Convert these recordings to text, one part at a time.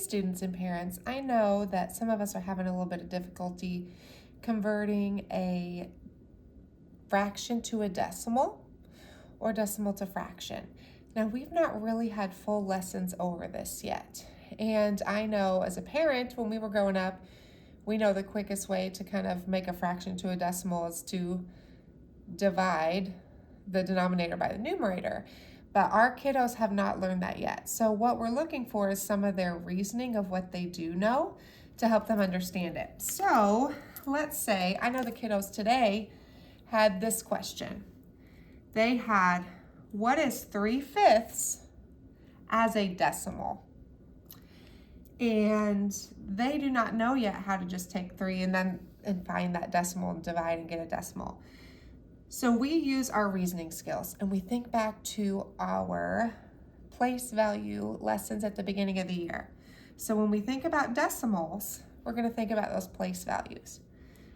students and parents, I know that some of us are having a little bit of difficulty converting a fraction to a decimal or decimal to fraction. Now, we've not really had full lessons over this yet. And I know as a parent, when we were growing up, we know the quickest way to kind of make a fraction to a decimal is to divide the denominator by the numerator. But our kiddos have not learned that yet. So what we're looking for is some of their reasoning of what they do know to help them understand it. So let's say, I know the kiddos today had this question. They had, what is 3/5 as a decimal? And they do not know yet how to just take 3 and find that decimal and divide and get a decimal. So we use our reasoning skills and we think back to our place value lessons at the beginning of the year. So when we think about decimals, we're going to think about those place values.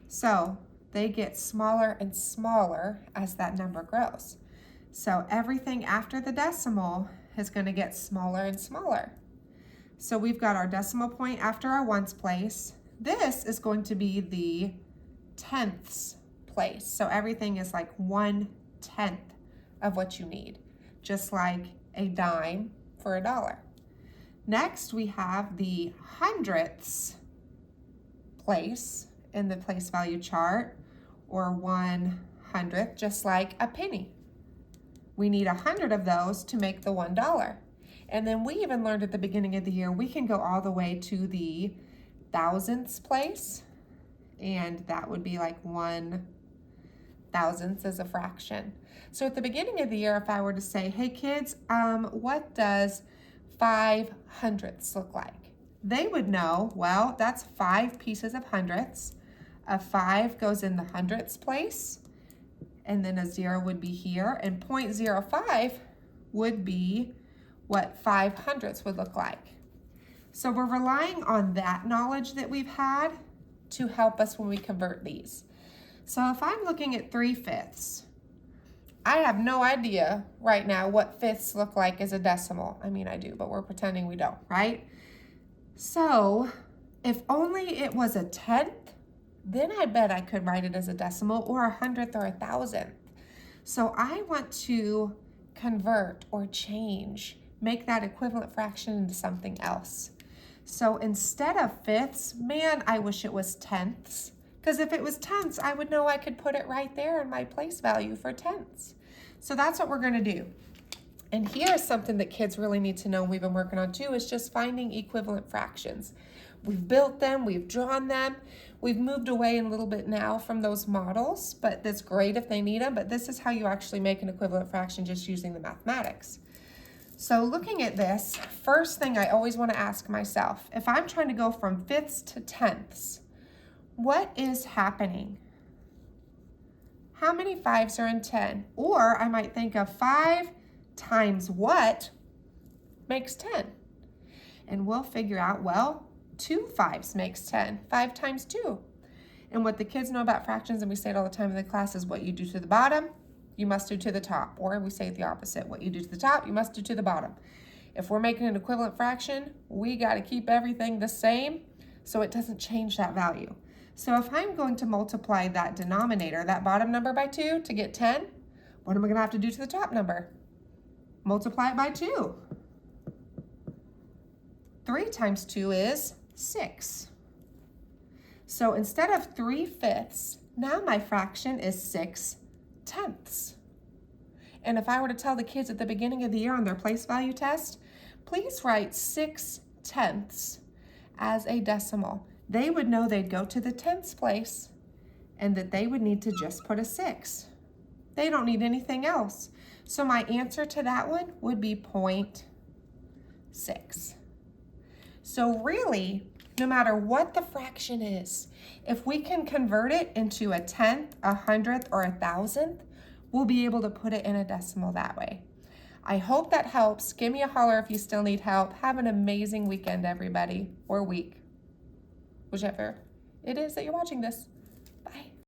So they get smaller and smaller as that number grows. So everything after the decimal is going to get smaller and smaller. So we've got our decimal point after our ones place. This is going to be the tenths place. So everything is like 1/10 of what you need, just like a dime for $1. Next, we have the hundredths place in the place value chart, or 1/100th, just like a penny. We need 100 of those to make the $1. And then we even learned at the beginning of the year, we can go all the way to the thousandths place, and that would be like 1/1000 as a fraction. So at the beginning of the year, if I were to say, hey kids, what does 5/100ths look like? They would know, well, that's 5 pieces of hundredths. A 5 goes in the hundredths place, and then a 0 would be here, and 0.05 would be what 5/100ths would look like. So we're relying on that knowledge that we've had to help us when we convert these. So if I'm looking at 3/5, I have no idea right now what fifths look like as a decimal. I mean, I do, but we're pretending we don't, right? So if only it was a tenth, then I bet I could write it as a decimal, or 100th or 1,000th. So I want to convert or change, make that equivalent fraction into something else. So instead of fifths, man, I wish it was tenths. Because if it was tenths, I would know I could put it right there in my place value for tenths. So that's what we're going to do. And here's something that kids really need to know, we've been working on too, is just finding equivalent fractions. We've built them, we've drawn them, we've moved away a little bit now from those models, but that's great if they need them, but this is how you actually make an equivalent fraction just using the mathematics. So looking at this, first thing I always want to ask myself, if I'm trying to go from fifths to tenths, what is happening? How many 5s are in 10? Or I might think of 5 times what makes 10? And we'll figure out, well, 2 5s makes 10. 5 times 2. And what the kids know about fractions, and we say it all the time in the class, is what you do to the bottom, you must do to the top. Or we say it the opposite. What you do to the top, you must do to the bottom. If we're making an equivalent fraction, we got to keep everything the same so it doesn't change that value. So if I'm going to multiply that denominator, that bottom number, by 2 to get 10, what am I going to have to do to the top number? Multiply it by 2. 3 times 2 is 6. So instead of 3/5, now my fraction is 6/10. And if I were to tell the kids at the beginning of the year on their place value test, please write 6/10 as a decimal, they would know they'd go to the tenths place and that they would need to just put a 6. They don't need anything else. So my answer to that one would be 0.6. So really, no matter what the fraction is, if we can convert it into a tenth, 100th, or 1,000th, we'll be able to put it in a decimal that way. I hope that helps. Give me a holler if you still need help. Have an amazing weekend, everybody, or week, whichever it is that you're watching this. Bye.